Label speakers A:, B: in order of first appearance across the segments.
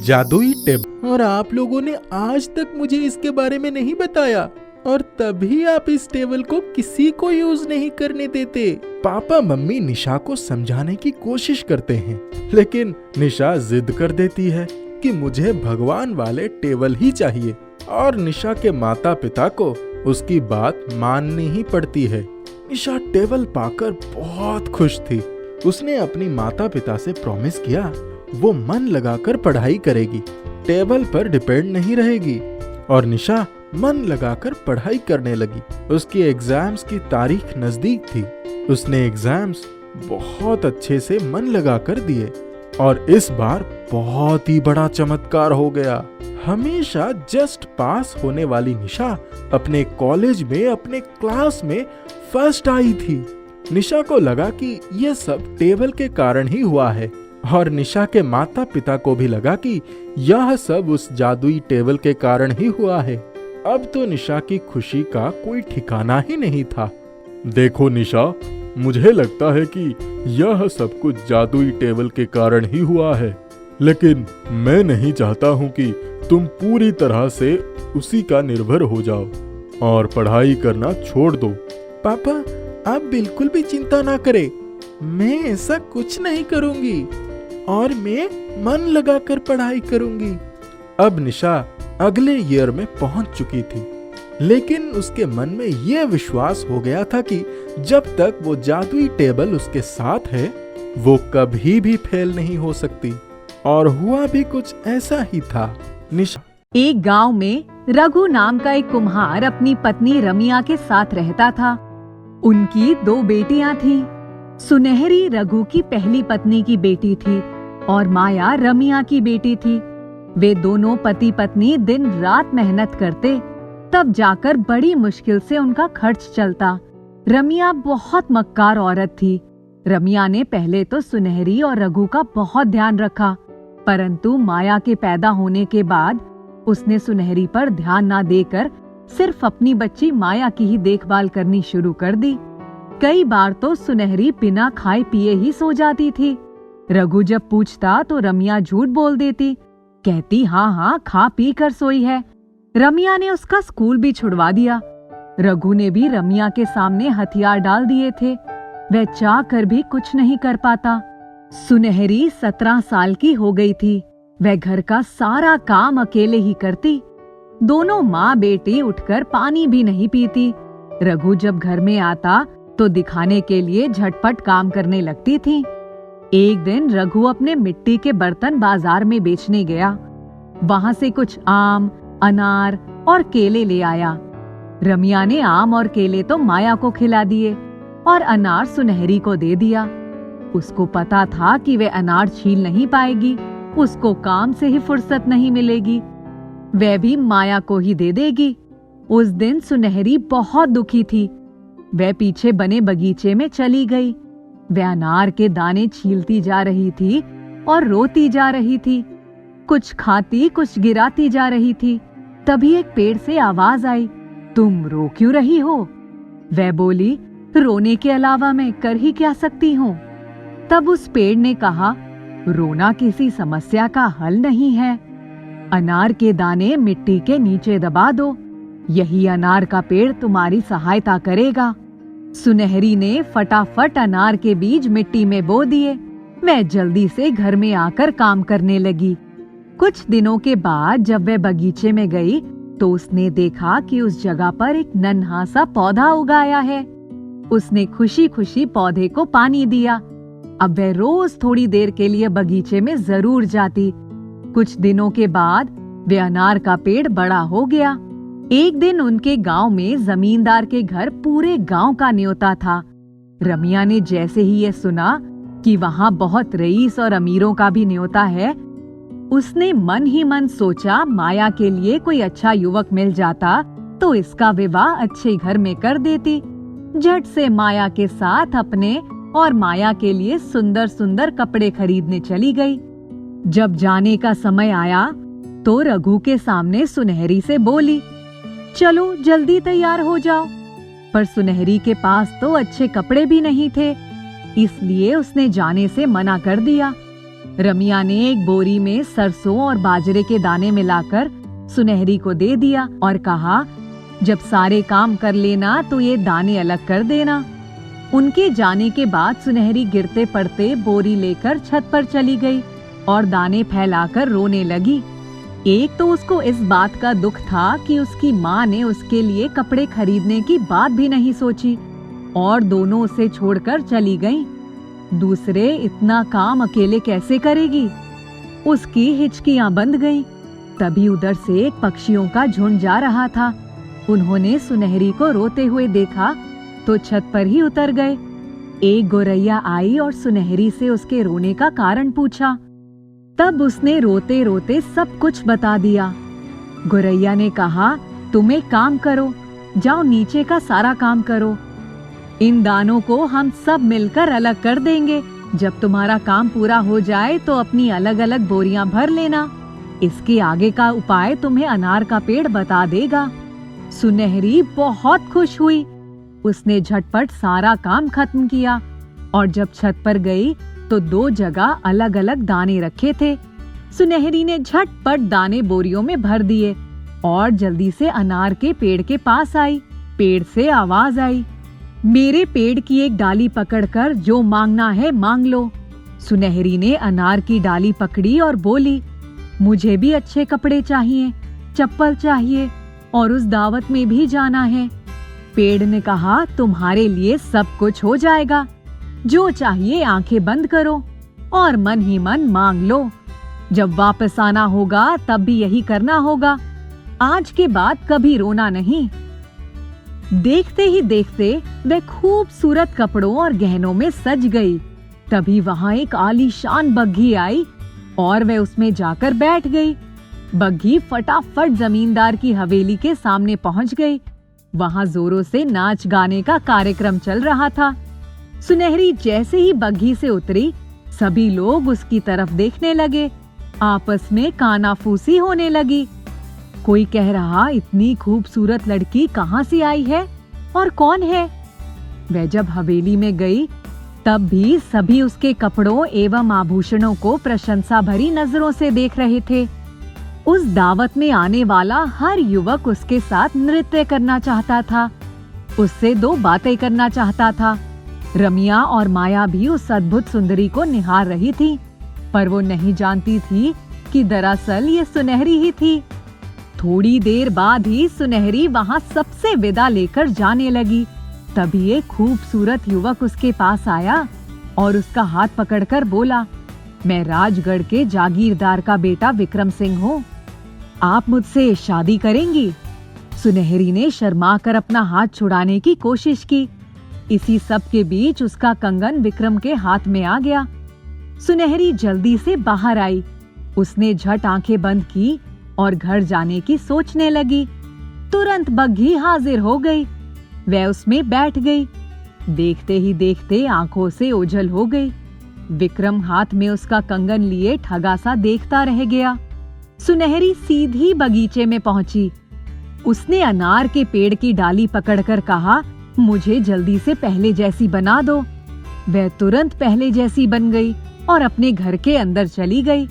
A: जादुई टेबल, और आप लोगों ने आज तक मुझे इसके बारे में नहीं बताया, और तभी आप इस टेबल को किसी को यूज नहीं करने देते। पापा मम्मी निशा को समझाने की कोशिश करते हैं, लेकिन निशा जिद कर देती है कि मुझे भगवान वाले टेबल ही चाहिए, और निशा के माता पिता को उसकी बात माननी ही पड़ती है। निशा टेबल पाकर बहुत खुश थी। उसने अपनी माता पिता से प्रॉमिस किया वो मन लगाकर पढ़ाई करेगी, टेबल पर डिपेंड नहीं रहेगी, और निशा मन लगाकर पढ़ाई करने लगी। उसकी एग्जाम्स की तारीख नजदीक थी। उसने एग्जाम्स बहुत अच्छे से मन लगाकर दिए, और इस बार बहुत ही बड़ा चमत्कार हो गया। हमेशा जस्ट पास होने वाली निशा अपने कॉलेज में अपने क्लास में फर्स्ट आई थी। निशा को लगा कि यह सब टेबल के कारण ही हुआ है, और निशा के माता पिता को भी लगा कि यह सब उस जादुई टेबल के कारण ही हुआ है। अब तो निशा की खुशी का कोई ठिकाना ही नहीं था। देखो निशा, मुझे लगता है कि यह सब कुछ जादुई टेबल के कारण ही हुआ है, लेकिन मैं नहीं चाहता हूँ कि तुम पूरी तरह से उसी का निर्भर हो जाओ और पढ़ाई करना छोड़ दो। पापा, आप बिल्कुल भी चिंता ना करें, मैं ऐसा कुछ नहीं करूंगी, और मैं मन लगाकर पढ़ाई करूंगी। अब निशा अगले ईयर में पहुंच चुकी थी, लेकिन उसके मन में यह विश्वास हो गया था कि जब तक वो जादुई टेबल उसके साथ है, वो कभी भी फेल नहीं हो सकती। और हुआ भी कुछ ऐसा ही था। निशा
B: एक गांव में रघु नाम का एक कुम्हार अपनी पत्नी रमिया के साथ रहता था। उनकी 2 बेटियां थीं। सुनहरी रघु की पहली पत्नी की बेटी थी और माया रमिया की बेटी थी। वे दोनों पति पत्नी दिन रात मेहनत करते, तब जाकर बड़ी मुश्किल से उनका खर्च चलता। रमिया बहुत मक्कार औरत थी। रमिया ने पहले तो सुनहरी और रघु का बहुत ध्यान रखा, परंतु माया के पैदा होने के बाद उसने सुनहरी पर ध्यान ना देकर सिर्फ अपनी बच्ची माया की ही देखभाल करनी शुरू कर दी। कई बार तो सुनहरी बिना खाए पिए ही सो जाती थी। रघु जब पूछता तो रमिया झूठ बोल देती, कहती हाँ खा पी कर सोई है। रमिया ने उसका स्कूल भी छुड़वा दिया। रघु ने भी रमिया के सामने हथियार डाल दिए थे। वह चाह कर भी कुछ नहीं कर पाता। सुनहरी 17 साल की हो गई थी। वह घर का सारा काम अकेले ही करती। दोनों माँ बेटी उठकर पानी भी नहीं पीती। रघु जब घर में आता तो दिखाने के लिए झटपट काम करने लगती थी। एक दिन रघु अपने मिट्टी के बर्तन बाजार में बेचने गया। वहां से कुछ आम, अनार और केले ले आया। रमिया ने आम और केले तो माया को खिला दिए और अनार सुनहरी को दे दिया। उसको पता था कि वे अनार छील नहीं पाएगी, उसको काम से ही फुर्सत नहीं मिलेगी, वह भी माया को ही दे देगी। उस दिन सुनहरी बहुत दुखी थी। वह पीछे बने बगीचे में चली गई। वह अनार के दाने छीलती जा रही थी और रोती जा रही थी। कुछ खाती कुछ गिराती जा रही थी। तभी एक पेड़ से आवाज आई, तुम रो क्यों रही हो? वह बोली, रोने के अलावा मैं कर ही क्या सकती हूँ। तब उस पेड़ ने कहा, रोना किसी समस्या का हल नहीं है। अनार के दाने मिट्टी के नीचे दबा दो, यही अनार का पेड़ तुम्हारी सहायता करेगा। सुनहरी ने फटाफट अनार के बीज मिट्टी में बो दिए। वह जल्दी से घर में आकर काम करने लगी। कुछ दिनों के बाद जब वह बगीचे में गई तो उसने देखा कि उस जगह पर एक नन्हा सा पौधा उगाया है। उसने खुशी खुशी पौधे को पानी दिया। अब वह रोज थोड़ी देर के लिए बगीचे में जरूर जाती। कुछ दिनों के बाद वह अनार का पेड़ बड़ा हो गया। एक दिन उनके गांव में जमींदार के घर पूरे गांव का न्योता था। रमिया ने जैसे ही यह सुना कि वहां बहुत रईस और अमीरों का भी न्योता है, उसने मन ही मन सोचा, माया के लिए कोई अच्छा युवक मिल जाता तो इसका विवाह अच्छे घर में कर देती। झट से माया के साथ अपने और माया के लिए सुंदर सुंदर कपड़े खरीदने चली गई। जब जाने का समय आया तो रघु के सामने सुनहरी से बोली, चलो जल्दी तैयार हो जाओ। पर सुनहरी के पास तो अच्छे कपड़े भी नहीं थे, इसलिए उसने जाने से मना कर दिया। रमिया ने एक बोरी में सरसों और बाजरे के दाने मिलाकर सुनहरी को दे दिया और कहा, जब सारे काम कर लेना तो ये दाने अलग कर देना। उनके जाने के बाद सुनहरी गिरते पड़ते बोरी लेकर छत पर चली गई और दाने फैलाकर रोने लगी। एक तो उसको इस बात का दुख था कि उसकी माँ ने उसके लिए कपड़े खरीदने की बात भी नहीं सोची और दोनों उसे छोड़कर चली गईं। दूसरे, इतना काम अकेले कैसे करेगी? उसकी हिचकियां बंध गईं। तभी उधर से पक्षियों का झुंड जा रहा था। उन्होंने सुनहरी को रोते हुए देखा तो छत पर ही उतर गए। एक गौरैया आई और सुनहरी से उसके रोने का कारण पूछा। तब उसने रोते रोते सब कुछ बता दिया। गौरैया ने कहा, तुम एक काम करो, जाओ नीचे का सारा काम करो। इन दानों को हम सब मिलकर अलग कर देंगे। जब तुम्हारा काम पूरा हो जाए तो अपनी अलग अलग बोरियां भर लेना। इसके आगे का उपाय तुम्हें अनार का पेड़ बता देगा। सुनहरी बहुत खुश हुई। उसने झटपट सारा काम खत्म किया और जब छत पर गई तो 2 जगह अलग अलग दाने रखे थे। सुनहरी ने झटपट दाने बोरियों में भर दिए और जल्दी से अनार के पेड़ के पास आई। पेड़ से आवाज आई, मेरे पेड़ की एक डाली पकड़कर जो मांगना है मांग लो। सुनहरी ने अनार की डाली पकड़ी और बोली, मुझे भी अच्छे कपड़े चाहिए, चप्पल चाहिए और उस दावत में भी जाना है। पेड़ ने कहा, तुम्हारे लिए सब कुछ हो जाएगा। जो चाहिए आंखें बंद करो और मन ही मन मांग लो। जब वापस आना होगा तब भी यही करना होगा। आज के बाद कभी रोना नहीं। देखते ही देखते वह खूबसूरत कपड़ों और गहनों में सज गई। तभी वहां एक आलीशान बग्घी आई और वह उसमें जाकर बैठ गई। बग्घी फटाफट जमींदार की हवेली के सामने पहुंच गई। वहां जोरों से नाच गाने का कार्यक्रम चल रहा था। सुनहरी जैसे ही बग्घी से उतरी, सभी लोग उसकी तरफ देखने लगे। आपस में कानाफूसी होने लगी। कोई कह रहा, इतनी खूबसूरत लड़की कहाँ से आई है और कौन है? वह जब हवेली में गई तब भी सभी उसके कपड़ों एवं आभूषणों को प्रशंसा भरी नजरों से देख रहे थे। उस दावत में आने वाला हर युवक उसके साथ नृत्य करना चाहता था, उससे 2 बातें करना चाहता था। रमिया और माया भी उस अद्भुत सुंदरी को निहार रही थी, पर वो नहीं जानती थी कि दरअसल ये सुनहरी ही थी। थोड़ी देर बाद ही सुनहरी वहां सबसे विदा लेकर जाने लगी। तभी एक खूबसूरत युवक उसके पास आया और उसका हाथ पकड़कर बोला, मैं राजगढ़ के जागीरदार का बेटा विक्रम सिंह हूँ। आप मुझसे शादी करेंगी? सुनहरी ने शर्माकर अपना हाथ छुड़ाने की कोशिश की। इसी सब के बीच उसका कंगन विक्रम के हाथ में आ गया। सुनहरी जल्दी से बाहर आई। उसने झट आंखें बंद की और घर जाने की सोचने लगी। तुरंत बग्घी हाजिर हो गई। वह उसमें बैठ गई। देखते ही देखते आंखों से ओझल हो गई। विक्रम हाथ में उसका कंगन लिए ठगा सा देखता रह गया। सुनहरी सीधी बगीचे में पहुंची। उसने अनार के पेड़ की डाली पकड़कर कहा, मुझे जल्दी से पहले जैसी बना दो। वह तुरंत पहले जैसी बन गई और अपने घर के अंदर चली गई।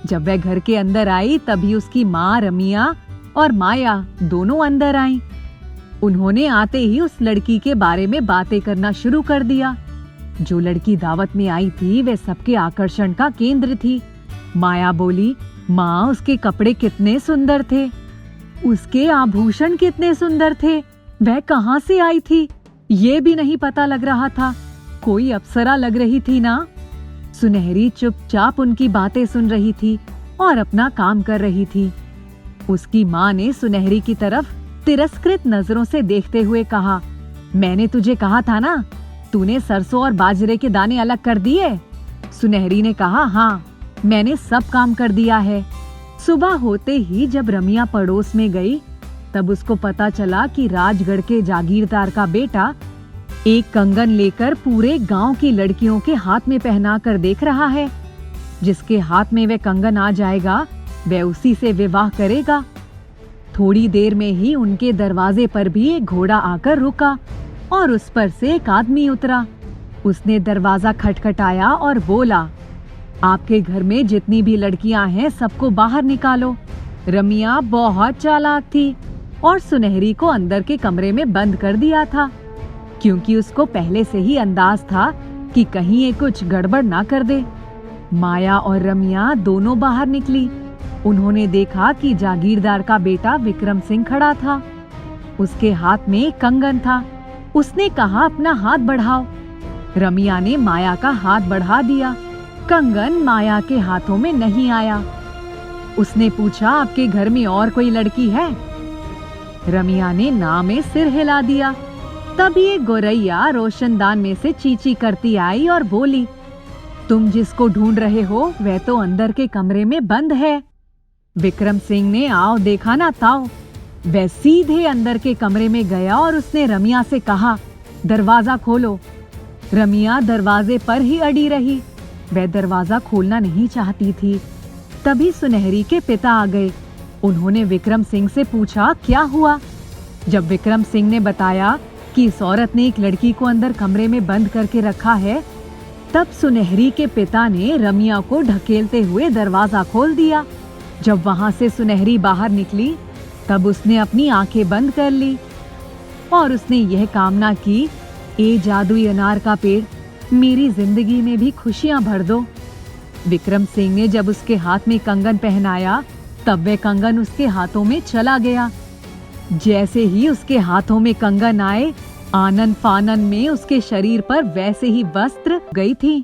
B: जब वह घर के अंदर आई तभी उसकी माँ रमिया और माया दोनों अंदर आईं। उन्होंने आते ही उस लड़की के बारे में बातें करना शुरू कर दिया। जो लड़की दावत में आई थी वह सबके आकर्षण का केंद्र थी। माया बोली, माँ, उसके कपड़े कितने सुंदर थे, उसके आभूषण कितने सुंदर थे। वह कहाँ से आई थी ये भी नहीं पता लग रहा था। कोई अप्सरा लग रही थी ना। सुनहरी चुपचाप उनकी बातें सुन रही थी और अपना काम कर रही थी। उसकी माँ ने सुनहरी की तरफ तिरस्कृत नजरों से देखते हुए कहा, मैंने तुझे कहा था ना, तूने सरसों और बाजरे के दाने अलग कर दिए। सुनहरी ने कहा, हाँ, मैंने सब काम कर दिया है। सुबह होते ही जब रमिया पड़ोस में गई तब उसको पता चला कि राजगढ़ के जागीरदार का बेटा एक कंगन लेकर पूरे गांव की लड़कियों के हाथ में पहना कर देख रहा है। जिसके हाथ में वह कंगन आ जाएगा वह उसी से विवाह करेगा। थोड़ी देर में ही उनके दरवाजे पर भी एक घोड़ा आकर रुका और उस पर से एक आदमी उतरा। उसने दरवाजा खटखटाया और बोला, आपके घर में जितनी भी लड़कियां हैं सबको बाहर निकालो। रमिया बहुत चालाक थी और सुनहरी को अंदर के कमरे में बंद कर दिया था, क्योंकि उसको पहले से ही अंदाज था कि कहीं ये कुछ गड़बड़ ना कर दे। माया और रमिया दोनों बाहर निकली। उन्होंने देखा कि जागीरदार का बेटा विक्रम सिंह खड़ा था। उसके हाथ में एक कंगन था। उसने कहा, अपना हाथ बढ़ाओ। रमिया ने माया का हाथ बढ़ा दिया। कंगन माया के हाथों में नहीं आया। उसने पूछा, आपके घर में और कोई लड़की है? रमिया ने ना में सिर हिला दिया। तभी एक गोरैया रोशनदान में से चींची करती आई और बोली, तुम जिसको ढूंढ रहे हो वह तो अंदर के कमरे में बंद है। विक्रम सिंह ने आओ देखा ना ताओ। वह सीधे अंदर के कमरे में गया और उसने रमिया से कहा, दरवाजा खोलो। रमिया दरवाजे पर ही अड़ी रही। वह दरवाजा खोलना नहीं चाहती थी। तभी सुनहरी के पिता आ गए। उन्होंने विक्रम सिंह से पूछा, क्या हुआ? जब विक्रम सिंह ने बताया कि इस औरत ने एक लड़की को अंदर कमरे में बंद करके रखा है, तब सुनहरी के पिता ने रमिया को ढकेलते हुए दरवाजा खोल दिया। जब वहां से सुनहरी बाहर निकली, तब उसने अपनी आंखें बंद कर ली और उसने यह कामना की, ए जादुई अनार का पेड़, मेरी जिंदगी में भी खुशियां भर दो। विक्रम सिंह ने जब उसके हाथ में कंगन पहनाया, तब वह कंगन उसके हाथों में चला गया। जैसे ही उसके हाथों में कंगन आए, आनन फानन में उसके शरीर पर वैसे ही वस्त्र गई थी।